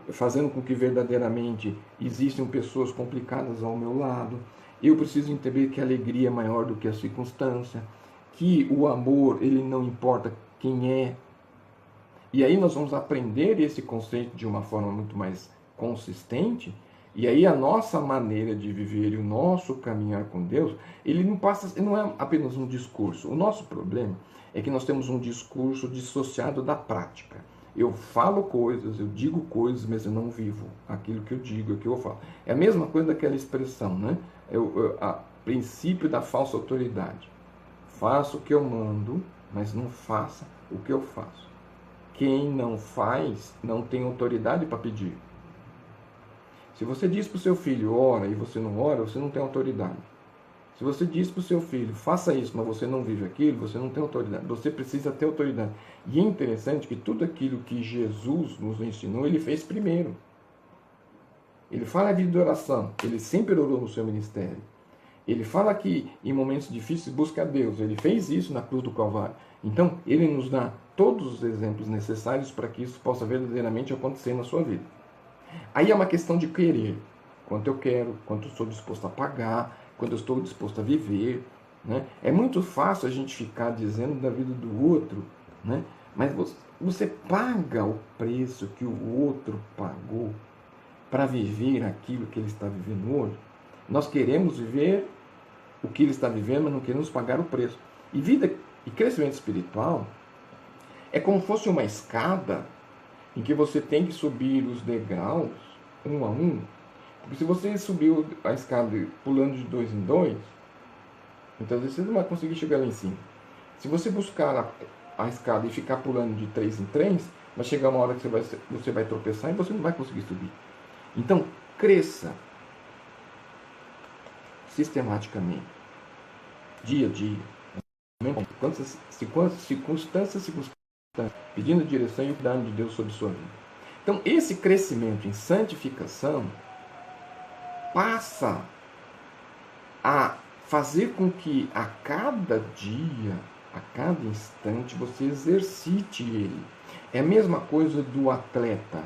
fazendo com que verdadeiramente existam pessoas complicadas ao meu lado. Eu preciso entender que a alegria é maior do que a circunstância, que o amor, ele não importa quem é. E aí nós vamos aprender esse conceito de uma forma muito mais consistente. E aí a nossa maneira de viver e o nosso caminhar com Deus, ele não é apenas um discurso. O nosso problema é que nós temos um discurso dissociado da prática. Eu falo coisas, eu digo coisas, mas eu não vivo aquilo que eu digo, aquilo que eu falo. É a mesma coisa daquela expressão, né? A princípio da falsa autoridade. Faça o que eu mando, mas não faça o que eu faço. Quem não faz, não tem autoridade para pedir. Se você diz para o seu filho, ora, e você não ora, você não tem autoridade. Se você diz para o seu filho, faça isso, mas você não vive aquilo, você não tem autoridade. Você precisa ter autoridade. E é interessante que tudo aquilo que Jesus nos ensinou, ele fez primeiro. Ele fala a vida de oração. Ele sempre orou no seu ministério. Ele fala que em momentos difíceis busca a Deus. Ele fez isso na cruz do Calvário. Então, ele nos dá todos os exemplos necessários para que isso possa verdadeiramente acontecer na sua vida. Aí é uma questão de querer. Quanto eu quero, quanto eu estou disposto a pagar, quanto eu estou disposto a viver. Né? É muito fácil a gente ficar dizendo da vida do outro, né? Mas você paga o preço que o outro pagou para viver aquilo que ele está vivendo hoje. Nós queremos viver o que ele está vivendo, mas não queremos pagar o preço. E vida e crescimento espiritual é como se fosse uma escada em que você tem que subir os degraus um a um. Porque se você subir a escada pulando de 2 em 2, muitas vezes você não vai conseguir chegar lá em cima. Se você buscar a escada e ficar pulando de 3 em 3, vai chegar uma hora que você vai tropeçar e você não vai conseguir subir. Então, cresça sistematicamente, dia a dia, quantas circunstâncias, pedindo direção e o cuidado de Deus sobre sua vida. Então, esse crescimento em santificação passa a fazer com que a cada dia, a cada instante, você exercite ele. É a mesma coisa do atleta.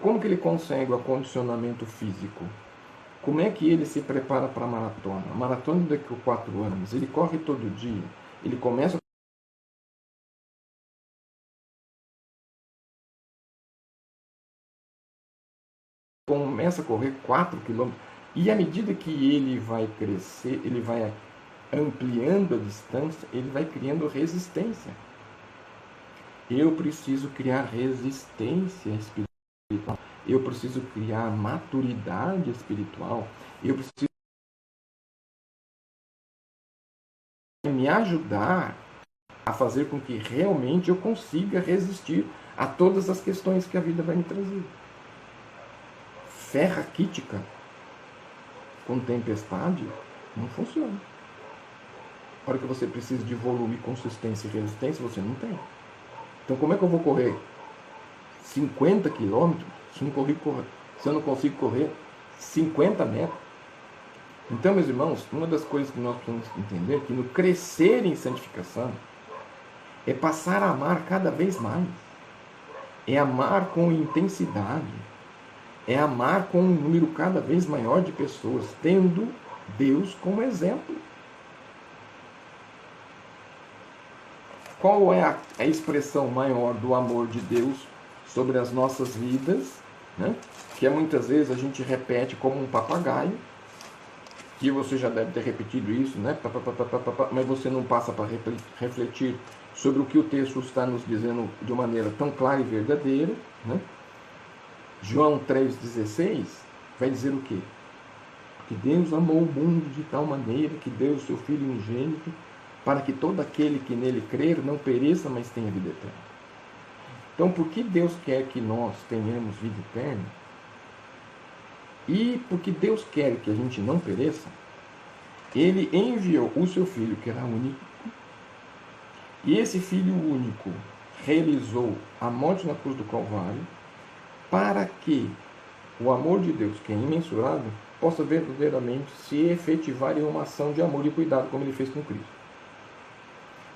Como que ele consegue o acondicionamento físico? Como é que ele se prepara para a maratona? A maratona daqui a 4 anos, ele corre todo dia. Ele começa a correr 4 quilômetros. E à medida que ele vai crescer, ele vai ampliando a distância, ele vai criando resistência. Eu preciso criar resistência espiritual. Eu preciso criar maturidade espiritual. Eu preciso me ajudar a fazer com que realmente eu consiga resistir a todas as questões que a vida vai me trazer. Fé raquítica com tempestade não funciona. A hora que você precisa de volume, consistência e resistência, você não tem. Então como é que eu vou correr 50 quilômetros se eu não consigo correr 50 metros? Então, meus irmãos, uma das coisas que nós precisamos entender é que no crescer em santificação é passar a amar cada vez mais. É amar com intensidade. É amar com um número cada vez maior de pessoas, tendo Deus como exemplo. Qual é a expressão maior do amor de Deus sobre as nossas vidas, né? Que muitas vezes a gente repete como um papagaio, que você já deve ter repetido isso, né? Mas você não passa para refletir sobre o que o texto está nos dizendo de uma maneira tão clara e verdadeira, né? João 3,16 vai dizer o quê? Que Deus amou o mundo de tal maneira que deu o seu Filho unigênito para que todo aquele que nele crer não pereça, mas tenha vida eterna. Então, por que Deus quer que nós tenhamos vida eterna? E porque Deus quer que a gente não pereça, Ele enviou o seu Filho, que era único, e esse Filho único realizou a morte na cruz do Calvário, para que o amor de Deus, que é imensurável, possa verdadeiramente se efetivar em uma ação de amor e cuidado, como Ele fez com Cristo.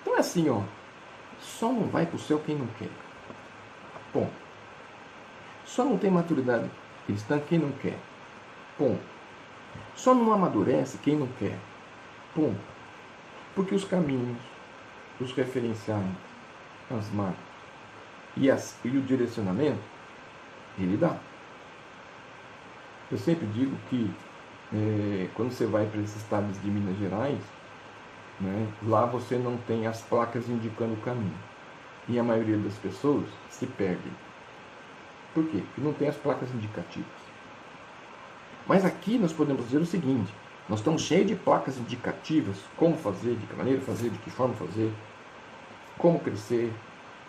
Então é assim, ó, só não vai para o céu quem não quer. Bom, só não tem maturidade cristã quem não quer. Ponto. Só não amadurece quem não quer. Ponto. Porque os caminhos, os referenciais, as marcas e o direcionamento, Ele dá. Eu sempre digo que quando você vai para esses estados de Minas Gerais, né, lá você não tem as placas indicando o caminho. E a maioria das pessoas se perde. Por quê? Porque não tem as placas indicativas. Mas aqui nós podemos dizer o seguinte: nós estamos cheios de placas indicativas, como fazer, de que maneira fazer, de que forma fazer, como crescer,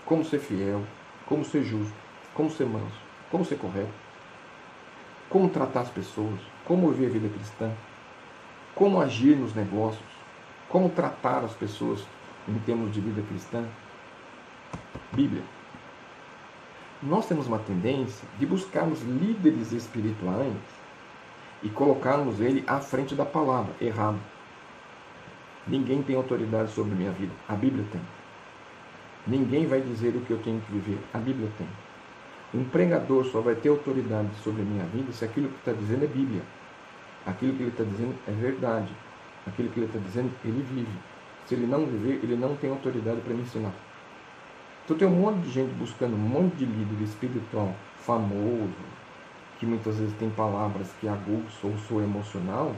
como ser fiel, como ser justo, como ser manso, como ser correto, como tratar as pessoas, como viver a vida cristã, como agir nos negócios, como tratar as pessoas em termos de vida cristã. Bíblia. Nós temos uma tendência de buscarmos líderes espirituais e colocarmos ele à frente da palavra. Errado. Ninguém tem autoridade sobre a minha vida. A Bíblia tem. Ninguém vai dizer o que eu tenho que viver. A Bíblia tem. Um pregador só vai ter autoridade sobre a minha vida se aquilo que está dizendo é Bíblia. Aquilo que ele está dizendo é verdade. Aquilo que ele está dizendo, ele vive. Se ele não viver, ele não tem autoridade para me ensinar. Então tem um monte de gente buscando um monte de líder espiritual famoso, que muitas vezes tem palavras que aguçam o seu emocional,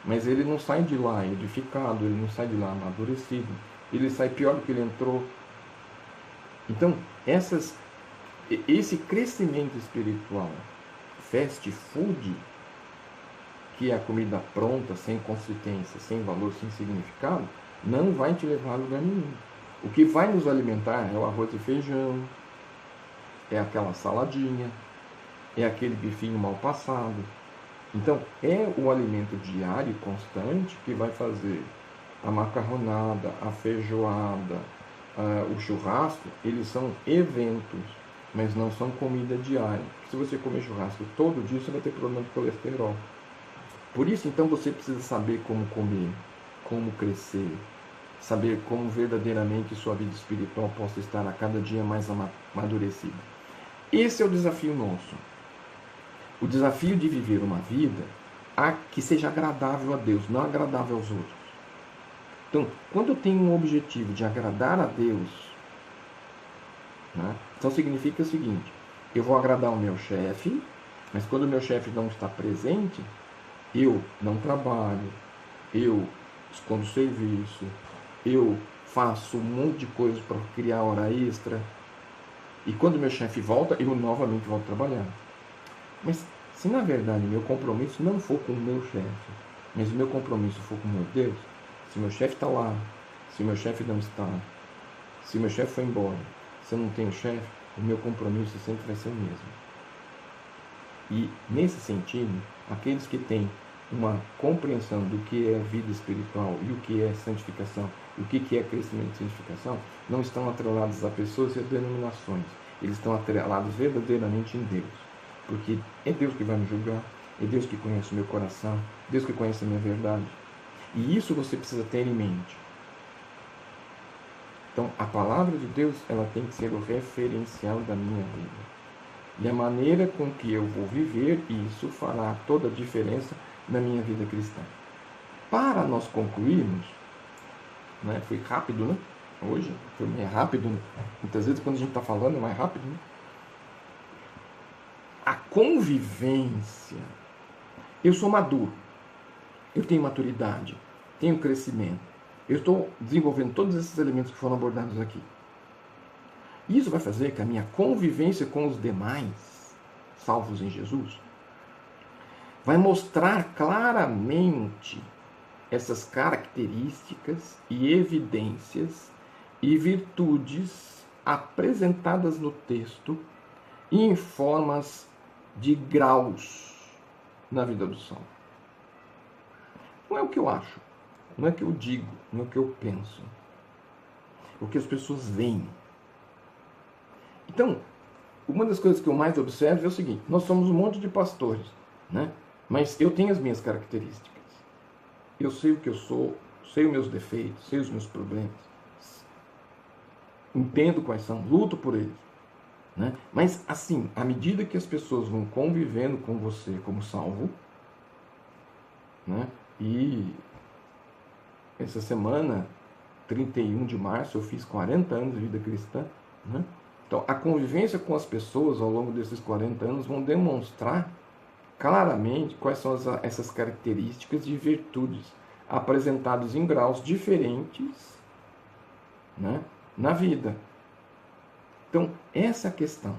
mas ele não sai de lá edificado, ele não sai de lá amadurecido, ele sai pior do que ele entrou. Então, esse crescimento espiritual, fast food, que é a comida pronta, sem consistência, sem valor, sem significado, não vai te levar a lugar nenhum. O que vai nos alimentar é o arroz e feijão, é aquela saladinha, é aquele bifinho mal passado. Então, é o alimento diário constante que vai fazer a macarronada, a feijoada, o churrasco. Eles são eventos, mas não são comida diária. Se você comer churrasco todo dia, você vai ter problema de colesterol. Por isso, então, você precisa saber como comer, como crescer, saber como verdadeiramente sua vida espiritual possa estar a cada dia mais amadurecida. Esse é o desafio nosso. O desafio de viver uma vida que seja agradável a Deus, não agradável aos outros. Então, quando eu tenho um objetivo de agradar a Deus, né, então significa o seguinte: eu vou agradar o meu chefe, mas quando o meu chefe não está presente, eu não trabalho, eu escondo serviço, eu faço um monte de coisas para criar hora extra. E quando meu chefe volta, eu novamente volto a trabalhar. Mas se na verdade meu compromisso não for com o meu chefe, mas o meu compromisso for com o meu Deus, se meu chefe está lá, se meu chefe não está, se meu chefe foi embora, se eu não tenho chefe, o meu compromisso sempre vai ser o mesmo. E nesse sentido, aqueles que têm uma compreensão do que é vida espiritual e o que é santificação, e o que é crescimento e santificação, não estão atrelados a pessoas e a denominações. Eles estão atrelados verdadeiramente em Deus. Porque é Deus que vai me julgar, é Deus que conhece o meu coração, Deus que conhece a minha verdade. E isso você precisa ter em mente. Então, a palavra de Deus, ela tem que ser o referencial da minha vida. E a maneira com que eu vou viver, isso fará toda a diferença na minha vida cristã. Para nós concluirmos, né, foi rápido, né? Hoje foi meio rápido, né? Muitas vezes quando a gente está falando é mais rápido, né? A convivência. Eu sou maduro, eu tenho maturidade, tenho crescimento, eu estou desenvolvendo todos esses elementos que foram abordados aqui. Isso vai fazer que a minha convivência com os demais, salvos em Jesus, vai mostrar claramente essas características e evidências e virtudes apresentadas no texto em formas de graus na vida do salvo. Não é o que eu acho, não é o que eu digo, não é o que eu penso, é o que as pessoas veem. Então, uma das coisas que eu mais observo é o seguinte: nós somos um monte de pastores, né? Mas eu tenho as minhas características. Eu sei o que eu sou, sei os meus defeitos, sei os meus problemas, entendo quais são, luto por eles, né? Mas assim, à medida que as pessoas vão convivendo com você como salvo, né? E essa semana, 31 de março, eu fiz 40 anos de vida cristã, né? Então, a convivência com as pessoas ao longo desses 40 anos vão demonstrar claramente quais são essas características e virtudes apresentadas em graus diferentes, né, na vida. Então, essa é a questão.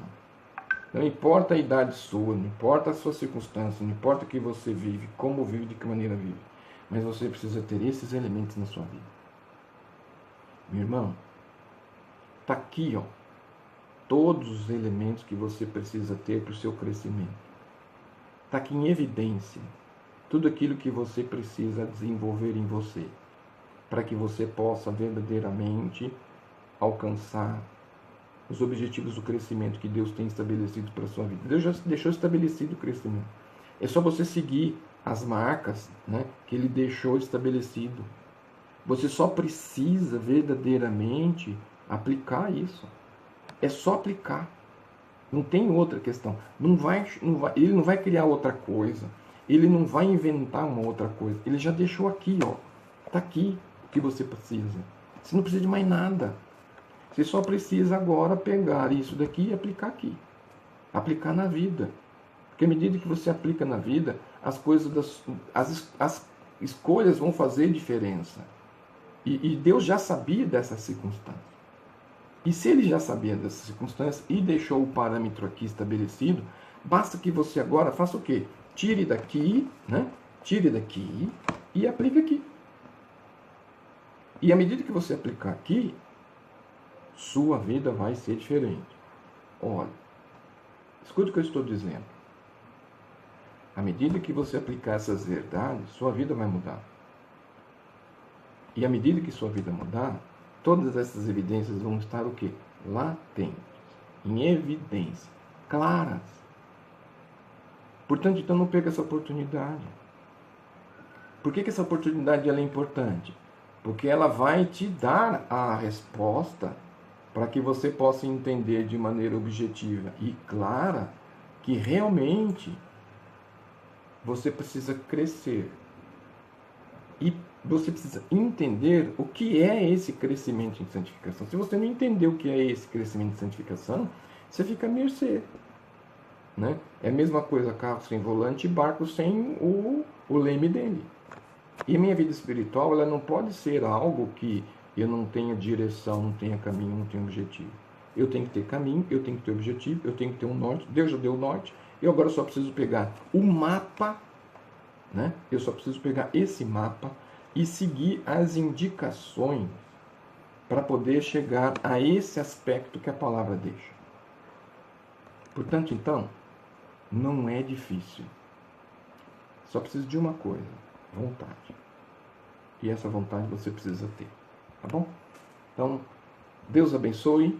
Não importa a idade sua, não importa a sua circunstância, não importa o que você vive, como vive, de que maneira vive, mas você precisa ter esses elementos na sua vida. Meu irmão, está aqui, ó, todos os elementos que você precisa ter para o seu crescimento. Está aqui em evidência tudo aquilo que você precisa desenvolver em você, para que você possa verdadeiramente alcançar os objetivos do crescimento que Deus tem estabelecido para a sua vida. Deus já deixou estabelecido o crescimento. É só você seguir as marcas, né, que Ele deixou estabelecido. Você só precisa verdadeiramente aplicar isso. É só aplicar. Não tem outra questão. Ele não vai criar outra coisa. Ele não vai inventar uma outra coisa. Ele já deixou aqui, ó. Está aqui o que você precisa. Você não precisa de mais nada. Você só precisa agora pegar isso daqui e aplicar aqui. Aplicar na vida. Porque à medida que você aplica na vida, as coisas, as escolhas vão fazer diferença. E Deus já sabia dessas circunstâncias. E se Ele já sabia dessas circunstâncias e deixou o parâmetro aqui estabelecido, basta que você agora faça o quê? Tire daqui, né? Tire daqui e aplique aqui. E à medida que você aplicar aqui, sua vida vai ser diferente. Olha, Escute o que eu estou dizendo. À medida que você aplicar essas verdades, sua vida vai mudar. E à medida que sua vida mudar, todas essas evidências vão estar o quê? Latentes, em evidência, claras. Portanto, então não perca essa oportunidade. Por que essa oportunidade ela é importante? Porque ela vai te dar a resposta para que você possa entender de maneira objetiva e clara que realmente você precisa crescer. E você precisa entender o que é esse crescimento em santificação. Se você não entender o que é esse crescimento em santificação, você fica à mercê. Né? É a mesma coisa carro sem volante e barco sem o leme dele. E a minha vida espiritual ela não pode ser algo que eu não tenha direção, não tenha caminho, não tenha objetivo. Eu tenho que ter caminho, eu tenho que ter objetivo, eu tenho que ter um norte. Deus já deu o norte. Eu agora só preciso pegar o mapa, né? Eu só preciso pegar esse mapa e seguir as indicações para poder chegar a esse aspecto que a palavra deixa. Portanto, então, não é difícil. Só precisa de uma coisa: vontade. E essa vontade você precisa ter. Tá bom? Então, Deus abençoe.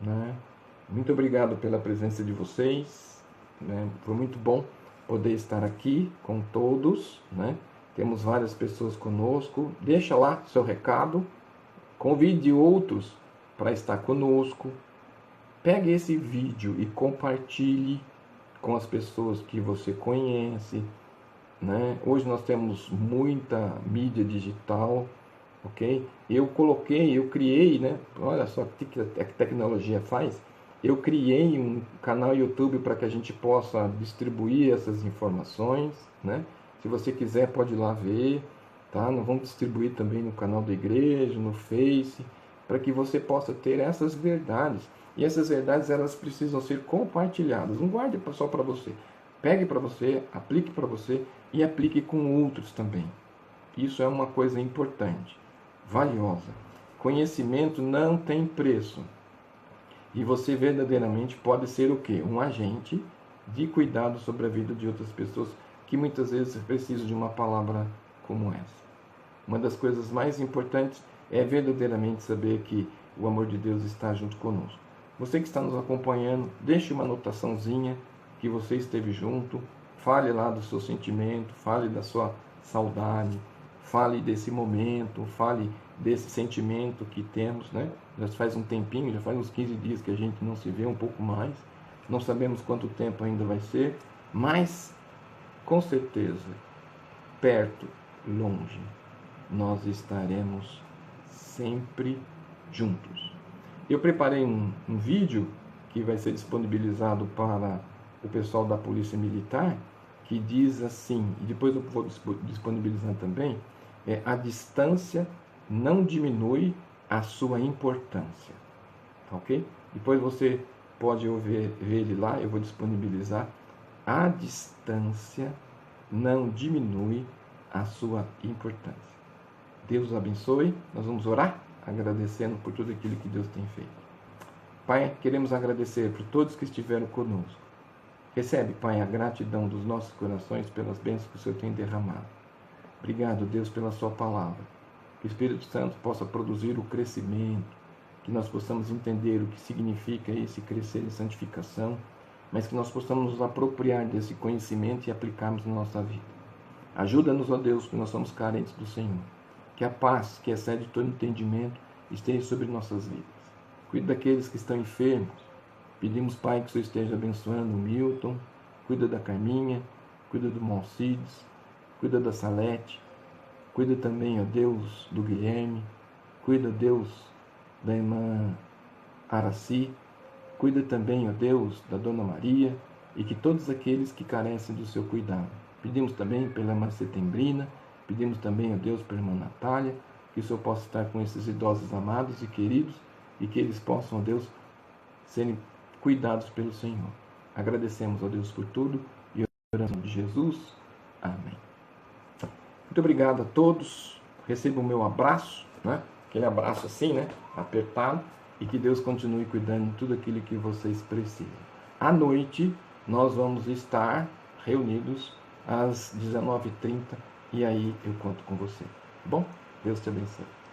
Né? Muito obrigado pela presença de vocês. Né? Foi muito bom poder estar aqui com todos. Né? Temos várias pessoas conosco. Deixa lá seu recado. Convide outros para estar conosco. Pegue esse vídeo e compartilhe com as pessoas que você conhece. Né? Hoje nós temos muita mídia digital, ok? Eu criei, né? Olha só o que a tecnologia faz. Eu criei um canal YouTube para que a gente possa distribuir essas informações, né? Se você quiser, pode ir lá ver, tá? Nós vamos distribuir também no canal da igreja, no Face, para que você possa ter essas verdades. E essas verdades, elas precisam ser compartilhadas. Não guarde só para você. Pegue para você, aplique para você e aplique com outros também. Isso é uma coisa importante, valiosa. Conhecimento não tem preço. E você verdadeiramente pode ser o quê? Um agente de cuidado sobre a vida de outras pessoas que muitas vezes precisam de uma palavra como essa. Uma das coisas mais importantes é verdadeiramente saber que o amor de Deus está junto conosco. Você que está nos acompanhando, deixe uma anotaçãozinha que você esteve junto, fale lá do seu sentimento, fale da sua saudade, fale desse momento, fale desse sentimento que temos, né? Já faz um tempinho, já faz uns 15 dias que a gente não se vê, um pouco mais, não sabemos quanto tempo ainda vai ser, mas com certeza, perto, longe, nós estaremos sempre juntos. Eu preparei um vídeo que vai ser disponibilizado para o pessoal da Polícia Militar, que diz assim, e depois eu vou disponibilizar também, a distância não diminui a sua importância. Tá, ok? Depois você pode ver ele lá, eu vou disponibilizar. A distância não diminui a sua importância. Deus abençoe. Nós vamos orar agradecendo por tudo aquilo que Deus tem feito. Pai, queremos agradecer por todos que estiveram conosco. Recebe, Pai, a gratidão dos nossos corações pelas bênçãos que o Senhor tem derramado. Obrigado, Deus, pela sua palavra. Que o Espírito Santo possa produzir o crescimento, que nós possamos entender o que significa esse crescer em santificação, mas que nós possamos nos apropriar desse conhecimento e aplicarmos na nossa vida. Ajuda-nos, ó Deus, que nós somos carentes do Senhor. Que a paz, que excede todo entendimento, esteja sobre nossas vidas. Cuida daqueles que estão enfermos. Pedimos, Pai, que o Senhor esteja abençoando o Milton. Cuida da Carminha. Cuida do Malcides. Cuida da Salete. Cuida também, ó Deus, do Guilherme. Cuida, Deus, da irmã Araci. Cuida também, ó Deus, da Dona Maria. E que todos aqueles que carecem do seu cuidado. Pedimos também pela irmã Setembrina. Pedimos também a Deus pela irmã Natália, que o Senhor possa estar com esses idosos amados e queridos e que eles possam, ó Deus, serem cuidados pelo Senhor. Agradecemos, ó Deus, por tudo e oramos em nome de Jesus. Amém. Muito obrigado a todos. Receba o meu abraço, né? Aquele abraço assim, né? Apertado. E que Deus continue cuidando de tudo aquilo que vocês precisam. À noite, nós vamos estar reunidos às 19h30 e aí eu conto com você. Bom, Deus te abençoe.